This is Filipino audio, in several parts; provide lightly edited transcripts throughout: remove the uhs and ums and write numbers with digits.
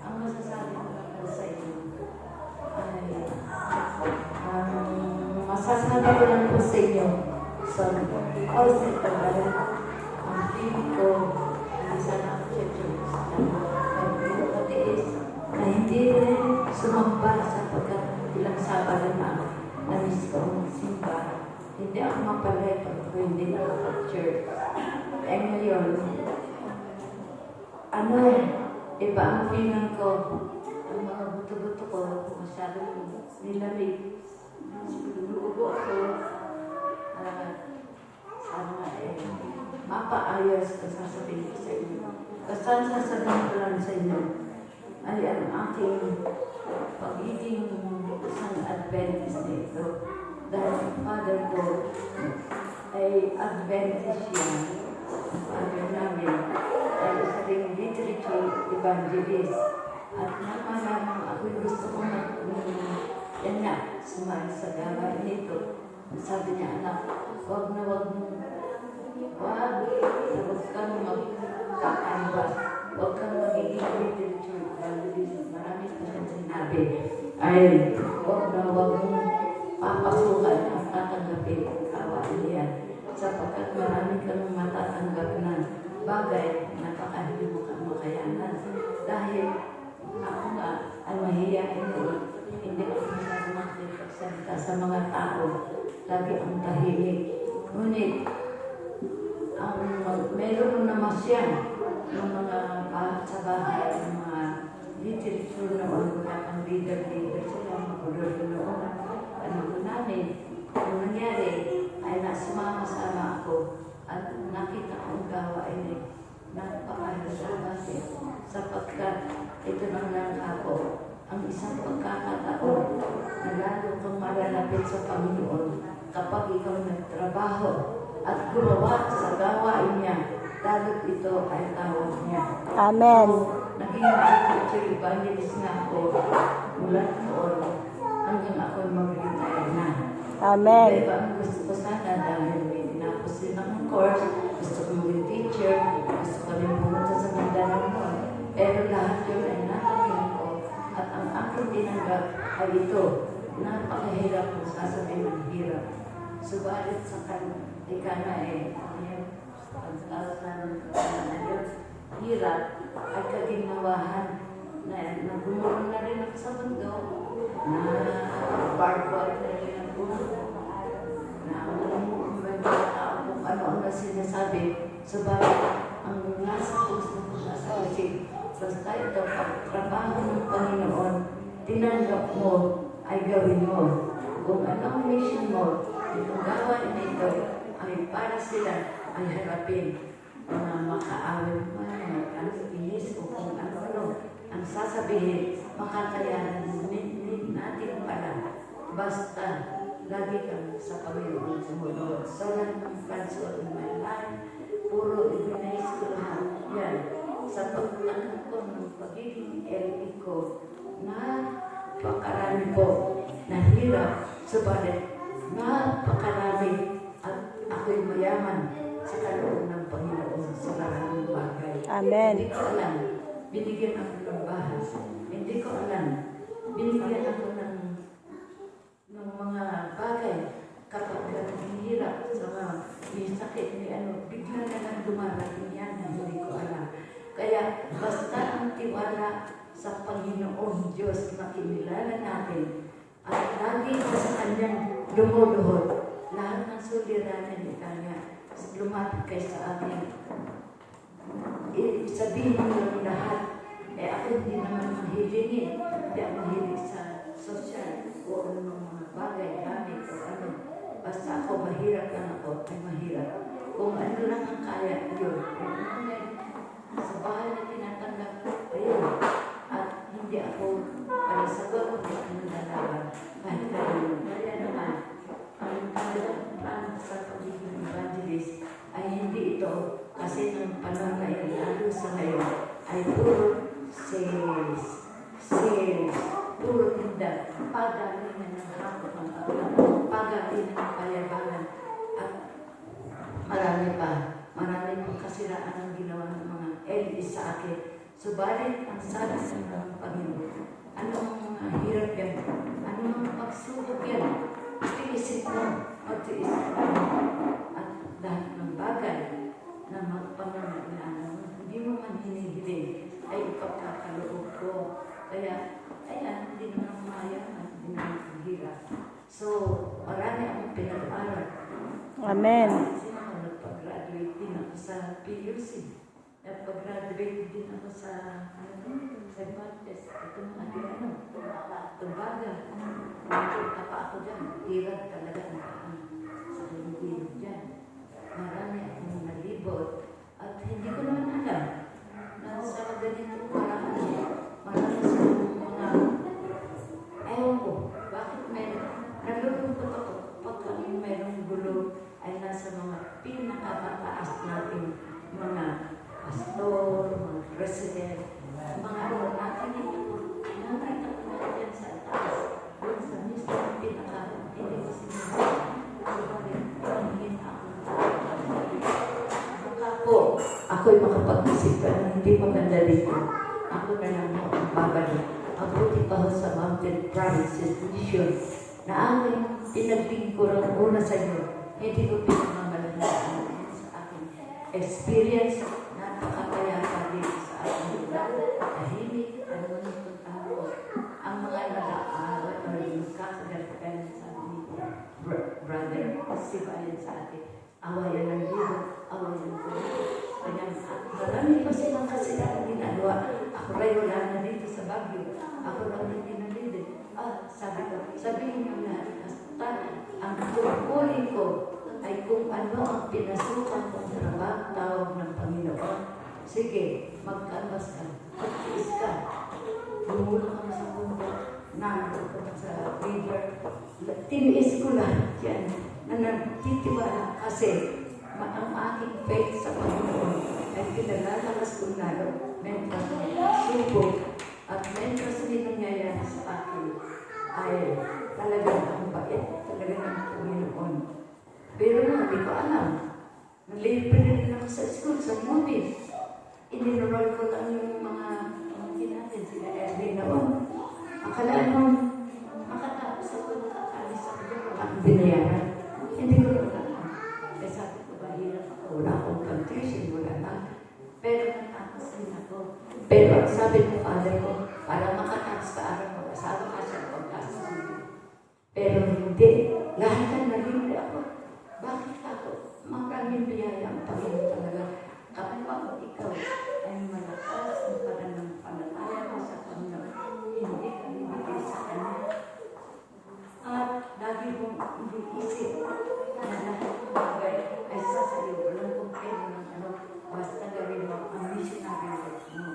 Ang masasabi ko lang po sa inyo ay masasabi ko lang po sa inyo sa all sector dahil ang feeling ko isa na ang church ay pinakatiis na hindi rin sumamba sapagkat ilang Sabado na na-miss ko ang simba. Hindi ako mapalay pag ako hindi nakapag-church. Eh ngayon, iba ang feeling ko. Ang mga buto-buto ko, masyadong nilamig. Lulugo ako. Sana mapaayos ang sasabihin ko sa inyo. Kasi sasabihin ko lang sa inyo ay ang aking pagiging isang Adventist nito. Dahil ang father ko ay Adventist yan. Ang father namin ay isa ring literature evangelist. At naman ako'y gusto ko yan nga, sumali sa gawain nito. Sabi niya, anak, huwag kang magkakaiwas. Huwag kang magiging literature evangelist. Marami pa siyang sinabi. Ay, huwag mong papasukan ang tatanggapin ang gawain yan. Sapagkat marami kang matatanggap na bagay na baka hindi mo kang makayanan. Dahil ako nga ay mahiyain ko. Hindi ko masyadong makikipagsalita sa mga tao. Lagi ang tahimik. Ngunit, meron naman siya ng mga sa bahay, ng mga literature noon, wala kang leader sila, magulo noon. Ano ko namin, ang nangyari ay nasama-sama ako at nakita kong gawain ay napakahalaga sapagkat ito nang ako ang isang pagkakataon na lalo kang malalapit sa Panginoon kapag ikaw nagtrabaho at gumawa sa gawain niya, lalo't ito ay tawag niya. Amen. Naging literature evangelist na ako mula noon hanggang ako'y mag-retire na. Amen. Diba ang gusto ko sana dahil may tinapos din ang course, gusto ko maging teacher, gusto ko rin pumunta sa Mindanao noon. Pero lahat yun ay natanggap ko at ang aking tinanggap ay ito. Napakahirap kung sasabihin ng hirap. Subalit sa ika na hirap at kaginawahan na nagumulong na rin ako sa mundo, na barbed na rin ang bulo, na kung ano ang sinasabi. Subalit ang nasa puso ko sa isip, basta ito pagtrabaho ng Panginoon, tinanggap mo ay gawin mo. Kung anong mission mo, itong gawain na ito ay para sila ay harapin na makaawin mo, mag-inis o kung ano-ano ang sasabihin, makakayanan natin pala. Basta lagi kang sa Panginoon sumunod. So lang ang cancel in my life, puro ibinais ko lahat yan. Sa pagtanggap ko ng pagiging LP ko, napakarami po na hirap, subalit napakarami at ako'y mayaman sa kaloob ng Panginoon sa maraming bagay. Amen. Hindi ko alam, binigyan ako ng bahay. Hindi ko alam, binigyan ako ng mga bagay kapag naghihirap sa mga may sakit, bigla na lang dumarating yan na hindi ko alam. Kaya basta ang tiwala sa Panginoon Diyos na kinilala natin at lagi sa Kanyang lumuluhod, lahat ng suliranan ni Kanya lumapit kayo sa akin. Sabihin mo lahat. Ako hindi naman mahilingin. Hindi ako mahilig sa social o anong mga bagay, gamit o ano. Basta ako, mahirap lang ako, ay mahirap. Kung ano lang ang kaya, yun. Sa bahay na tinatanggap, ayun. At hindi ako para sa gawin ng nalaban. Kahit na yun. Kaya naman, ang talagang plan sa pagiging evangelist ay hindi ito kasi ng panahon na yan, lalo sa ngayon, ay puro sales, puro tinda, pagalinan ng hapon ng aklang, pagalinan ng payabangan, at marami pa kasiraan ang ginawa ng mga LE tiis sa akin. Subalit, ang sabi ng Panginoon, anong hirap yan? Anong pagsubok yan? Tiisin mo, magtiisin mo. At lahat ng bagay na magpangangailangan, hindi mo man hinihiling, ay ipagkakaloob ko. Kaya, ayan, hindi naman mayaman, hindi naman paghirap. So, marami akong pinag-aral. Amen. Kasi ako nagpag-graduate din ako sa PUC. Nagpag-graduate din ako sa St. Martes. Ito mga ano, Tumbaga. Nagpunta pa ako dyan. Hirap talaga sa Pilipino dyan. Marami akong nalibot. At hindi ko naman alam na sa ganitong paraan, marami sa mga, ewan ko, bakit nalulungkot ako pagka mayroong gulo ay nasa mga pinakamataas nating mga pastor, mga president, mga ano natin ito. Nakita ko na yan sa taas. Doon sa mismo hindi ko sinasabi. Subalit, pangingin ako ng baka po, ako'y makapag-isip ka na hindi maganda dito. Ako na lang mo ang babalik. Abuti pa ho sa Mountain Provinces Mission na aking pinaglingkuran una sa iyo. Hindi ko pinamamalagaan sa aking experience. Napakapayapa din sa aking lugar. Tahimik, ano nito tao. Ang mga nag-aaral o nagkakagalagan sa amin, brother, sibayan sa atin. Awayan ng libot, awayan ng libot. Kaya marami pa silang kasilang ginagawa. Ako rin wala na dito sa Baguio. Ako lang hindi nalilid. Sabi ko, sabihin niyo lahat. Ang tungkulin ko ay kung ano ang pinasukan kong trabaho, tawag ng Panginoon. Sige, magkanvas ka, magtiis ka. Lumulong ka sa mundo, nandun ka sa river. Tiniis ko lahat yan na nagtitiwala kasi ang aking faith sa Panginoon ay pinalalakas ko lalo. Mentras subok at mentras nangyayari sa akin ay talagang ang bait, talagang ang Panginoon. Pero hindi ko alam. Nalibre rin ako sa school, sa movies. Ininurol ko lang yung mga pamangkin natin, sila Erwin noon. Akalaan mo, makatapos ako, nakakalis ako dyan, wala akong binayaran. Hindi ko naman alam. Kaya sabi ko, bahirap ako, wala akong contrition, wala na. Pero natapos din ako. Pero sabi ng father ko, para makatapos ka araw, mag-asawa ka siya, pagkasusunod. Pero hindi. Lahat na nalibre ako. Bakit ako? Maraming biyaya ang Panginoon talaga. Kapag ikaw ay malakas ang pananampalataya mo sa Panginoon, hindi ka bibigay sa Kanya. At lagi mong iniisip na lahat ng bagay ay sasayo. Walang kumpeno ng ano. Basta gawin mo ang missionary work mo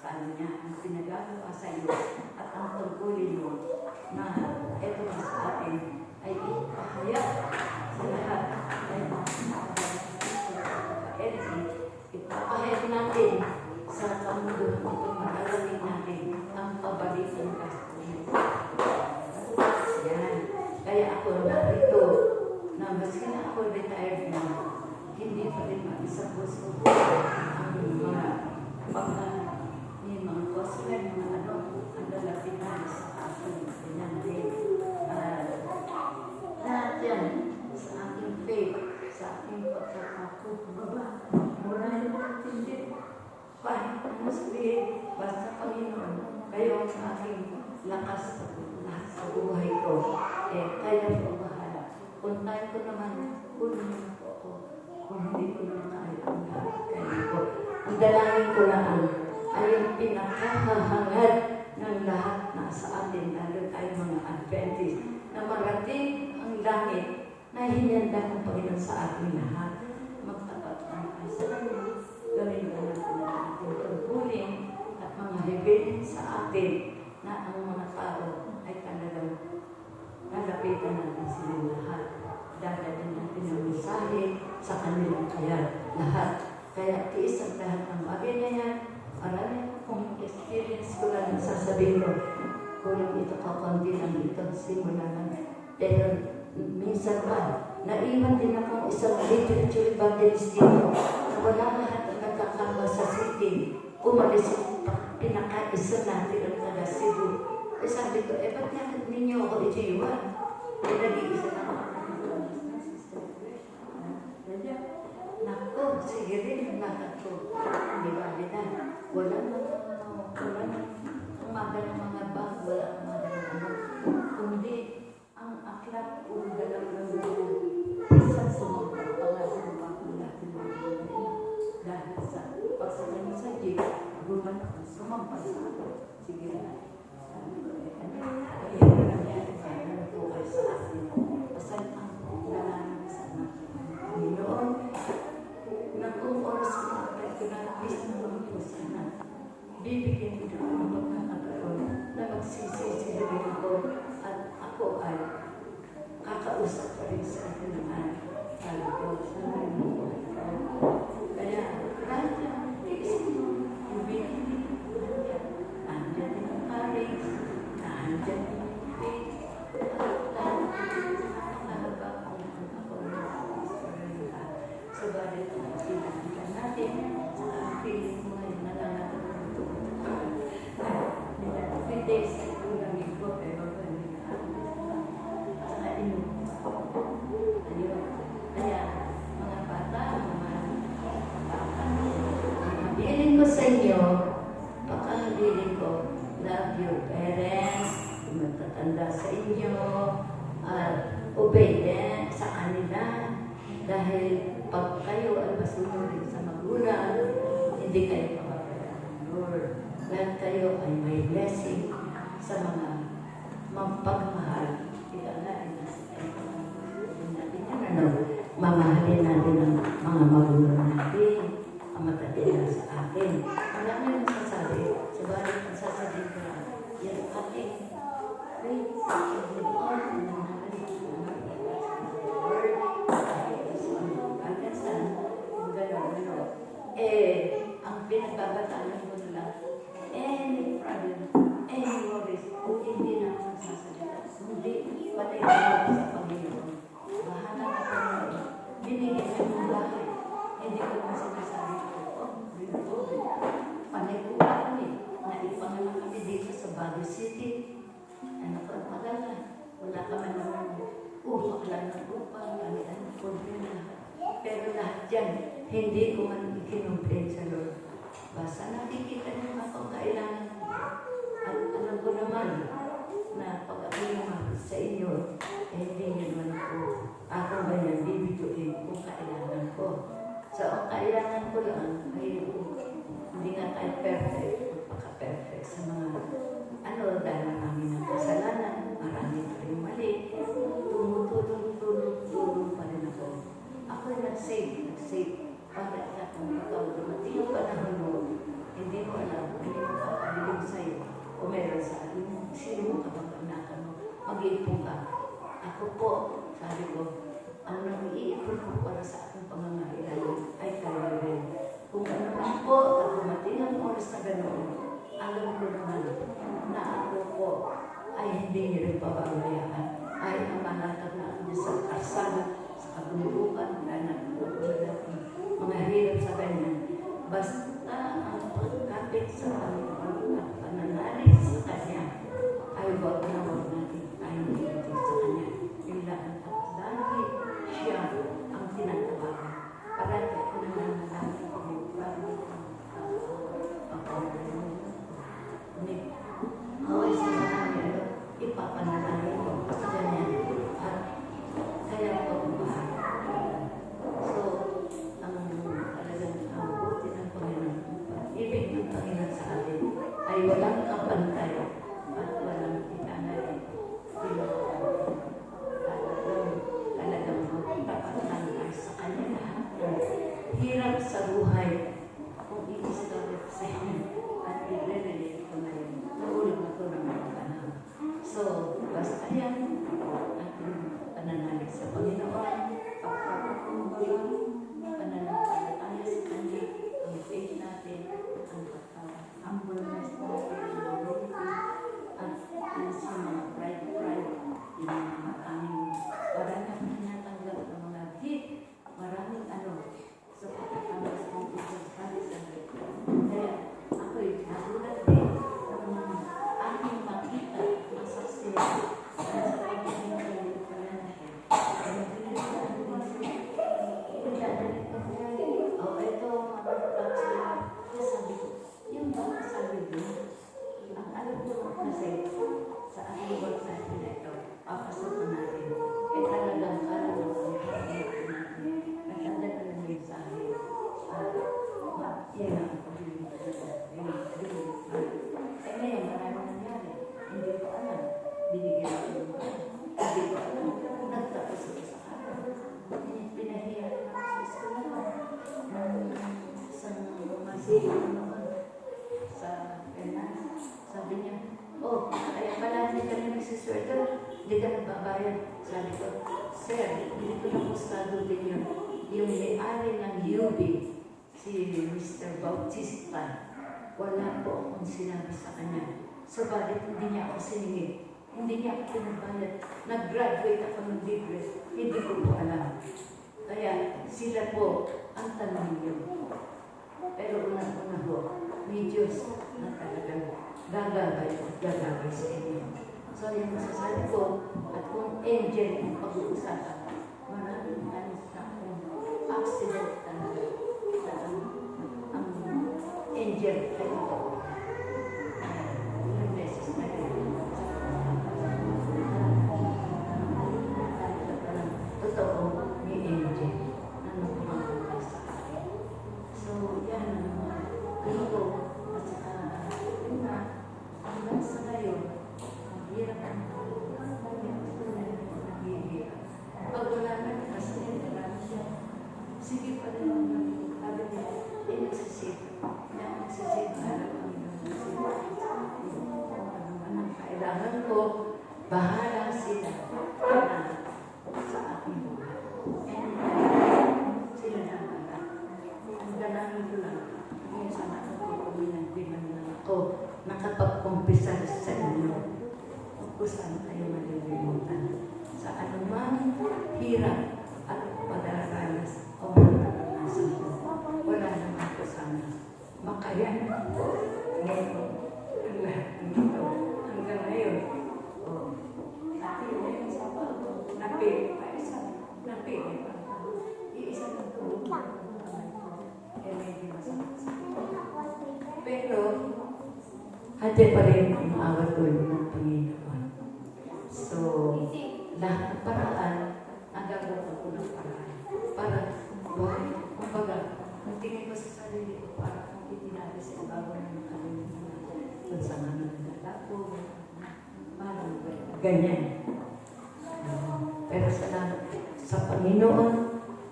sa ano niya, ang pinagagawa sa iyo at ang tungkulin mo na ito na sa atin ay ipahayag sa lahat ay ipapahayag natin sa kamunduhan itong malalagin natin ang pabalik ng Kastro. Yan. Kaya ako narito na maski na ako retired na, hindi pa rin mag-isang gusto ang mga mga cosmen, mga ano, ang lalapitan sa aking pinanday. Lahat yan sa aking faith, sa aking pagkakakubaba. Murahin mo hindi. Kahit ano sabihin, basta Panginoon, kayo sa aking lakas lahat sa buhay ko. Kaya po bahala. Puntahan ko naman, kunin mo po ako. Kung hindi ko naman kaya ang lahat, kaya ko. Ang dalangin ko lang ay yung pinakahahangad ng lahat na sa atin, lalo tayo mga Adventist, na marating ang langit na hinihanda ng Panginoon sa ating lahat. Magtapat ang sa Kanya. Gawin mo natin ang ating tungkulin at mga hibilin sa atin na ang mga tao ay talagang lalapitan natin silang lahat. Dadalhin natin ang mensahe sa kanilang kaya lahat. Kaya tiis ang lahat ng bagay na yan. Marami kung experience ko lang sasabihin ko. Kulang ito kakunti lang ito. Simula lang. Pero minsan pa, naiwan din akong isang literature evangelist dito. Wala lahat ang nagkakama sa city. umalis pinakaisa natin ang taga Cebu. Eh sabi ko, ba't nga ninyo ako itiwan? Eh nag-iisa na ako. Nako, sige rin ang lakad ko. Hindi ba na? Wala nang umaga ng mga bag, wala ang umaga ng ano. Kundi, ang aklat o galaw ng mga isang sumampa pangasumpa ko natin dahil sa pagsakay mo sa jeep, sumampa sa ako. Sige na. Sabi ko, ano na nangyari po kayo sa akin? Pasan ang nalaman sa mga Panginoon. Kung oras mo ako na please naman po sana. Bibigyan ko ng magkakataon na magsisisirin ako at ako ay kakausap pa rin sa akin naman. Sabi ko, sana mo. Kaya, kahit lang, tiisin mo, bibigyan mo. Nandiyan din ang courage, nandiyan din ang faith, at nakahaba ako subalit ang pinakita natin ang feeling mo ngayon na nangangaroon ito. 3 days ang lamig ko pero hindi na saka inom. Ayun. Kaya mga bata, hiling ko sa inyo, pagkahiling ko, love your parents, magtatanda sa inyo, obedient sa kanila, dahil pag kayo ay masunurin sa magulang, hindi kayo papapalaan ng Lord. Lahat kayo ay may blessing sa mga pagmamahal. Ika nga ay nasa natin yan, ano? Mamahalin natin ang mga magulang natin, ang matatila sa akin. Wala nga yung masasabi. Subalit ang sasabihin ko lang, yan ating faith sa Panginoon. Ang pinagbabatalan ko na lang, any problem, any worries, hindi na ako nagsasalita. Hindi, patay ako sa Panginoon. Bahala ka Panginoon. Binigyan niya ng bahay. Hindi ko naman sinasabi ko, panay ko kami. Naipangalan kami dito sa Baguio City. Ano ka, magala. Wala ka man naman upak lang ng upak. Ano, problema. Pero lahat yan, hindi ko man ikinumplain sa Lord. Basta nakikita niyo ako kailangan. At alam ko naman na pag ako lumapit sa inyo, hindi niyo naman ako ganyan bibituin kung kailangan ko. So, ang kailangan ko lang ay hindi nga tayo perfect, magpaka-perfect sa mga dahil marami ng kasalanan, marami tayong mali, tumutulong pa rin ako. Ako'y nag-save para kung ikaw dumating yung panahon mo, hindi mo alam, hindi mo kakalilig sa'yo, o meron sa akin, sino mo kapag-anakan mo, mag-iipon ka. Ako po, sabi ko, ang nag-iipon ko para sa aking pangangailangan ay kayo rin. Kung ano man po, at dumating ang oras na ganoon, alam ko naman na ako po ay hindi niyo rin pababayaan, ay ang manatag na ang sa karsada, sa kabundukan, na mga hirap sa ganyan. Basta ang pagkapit sa Panginoon at pananalig sa Kanya ay wag na wag natin tayo dito sa Kanya. Kailangan at dahil siya ang tinatawagan. Parati ako nananalangin ko yung parang away sa mga ipapanalangin ko sa ganyan. At kaya ko mahal. So, ang talagang ang buti ng Panginoon sa finance. Sabi niya, oh, kaya pala hindi ka na nagsisweldo, hindi ka nagbabayad. Sabi ko, sir, hindi ko na postado din yun. Yung may-ari ng UB, si Mr. Bautista, wala po akong sinabi sa kanya. Sabalit hindi niya ako siningit. Hindi niya ako pinabayad. Nag-graduate ako ng degree. Hindi ko po alam. Kaya sila po ang tanong niyo. Pero unang-una po, may Diyos na talagang gagabay at gagabay sa inyo. So yung masasabi ko, at kung angel ang pag-uusapan, maraming anis na akong accident talaga. Ang angel ay ito. Ilang beses na rin. Totoo, may angel na nagpapagay sa akin. So yan ang mga ganito. At saka, yun na, hanggang sa ngayon, ang hirap ang naghihirap. Pag wala na, kasi marami siya. Sige pa rin ang sabi niya, nagsisip. Nagsisip, harap kami ng ang kailangan ko, bahala sila sa aking buhay. And sila na bahala. Ang dalangin ko lang, minsan ako pinagdiman lang ako, nakapag-umpisa sa inyo. Kung saan kayo malilimutan. Sa anumang hirap at pag-aralas o maranasan ko, wala naman ko sana. Makayan ngayon ang lahat ng ito. Hanggang ngayon, napili sa bago. Napili pa isa. Napili pa. Iisa ng tulong. Medyo masakit sa pero, hati pa rin yung awat ko ng Panginoon. So, lahat ng paraan, nagagawa ko ng paraan. Para, buhay, kumbaga, ang tingin ko sa sarili ko, para kung itinali sa ibabaw ng kalimutan kung sa mga naglalako, parang ganyan. Pero salamat sa Panginoon,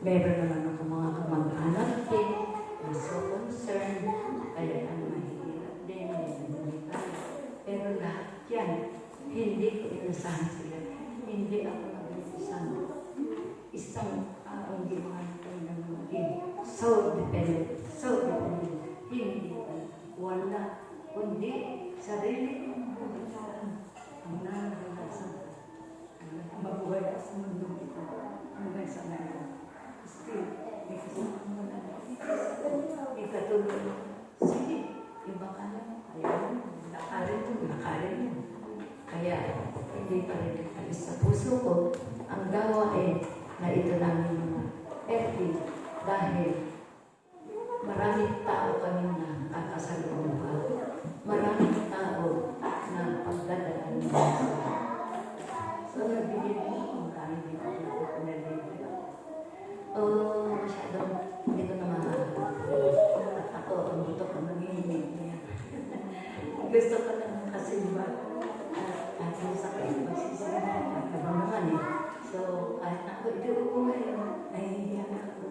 meron naman ako mga kamag-anak din, na so concerned, kaya ang mahirap din, pero lahat yan, hindi ko inasahan sila. Hindi ako isang taong ginawa ko ng maging so dependent. Hindi wala, kundi sarili kong buhayan ang naranasan mabuhay sa mundo ito hanggang sa ngayon. Still, may kasama mo na may katulong. Sige, iba ka na. Ayaw mo, lakarin mo. Kaya, hindi pa rin alis sa puso ko ang gawain na ito namin mga FD dahil maraming tao kami na kakasalubong. Maraming tao na pagdadaan ng mga. So, nagbigay ko kung kami din ako na pinalibig. Masyadong hindi ko na mahalala. At ako, ang buto ko nangihinig niya. Gusto ko lang kasi ba, at yung sakit, magsisigahan, at naman naman eh. So, kahit ako ito ko ngayon, nahihiyan ako.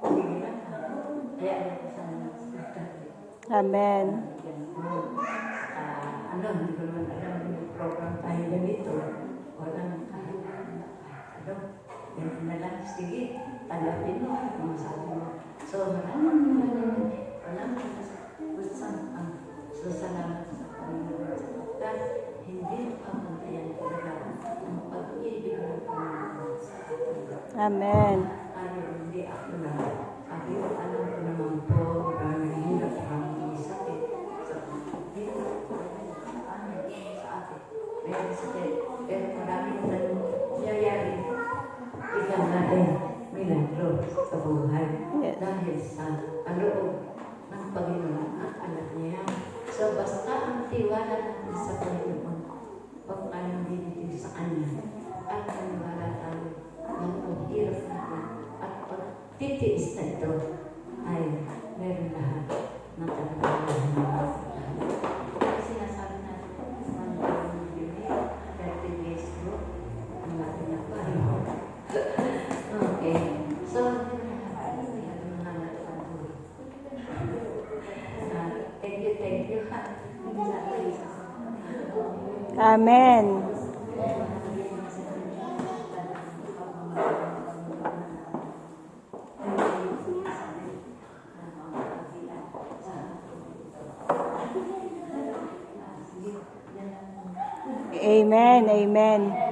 Sige lang ha. Kaya ako sana nagsigahan. Amen. Hindi ko naman alam yung program tayo ganito. Walang kahit ganito na lang. Sige, talapin mo. Mga sabi mo. So, maraming so, salamat sa Panginoon. Dahil hindi papuntayan talaga ang pag-ibig ng Panginoon sa atin. Amen. Hindi ako na. Alam ko naman po, maraming hirap, maraming sakit. So, hindi ko sa atin. Meron sakit. Pero maraming nangyayari. Ikaw natin, milagro sa buhay. Yes. Dahil sa kaloob ng Panginoon at alam niya. So, basta ang tiwala natin sa Panginoon, huwag tayong dinitig sa Kanya. At maniwala tayo ng paghirap natin. At pagtitiis na ito ay meron lahat ng talagang kaya sinasabi natin ng Panginoon, 30 days ago, ang natin na pa. Okay. So, hindi na natin ang hanap ng buhay. Amen. Amen. Amen.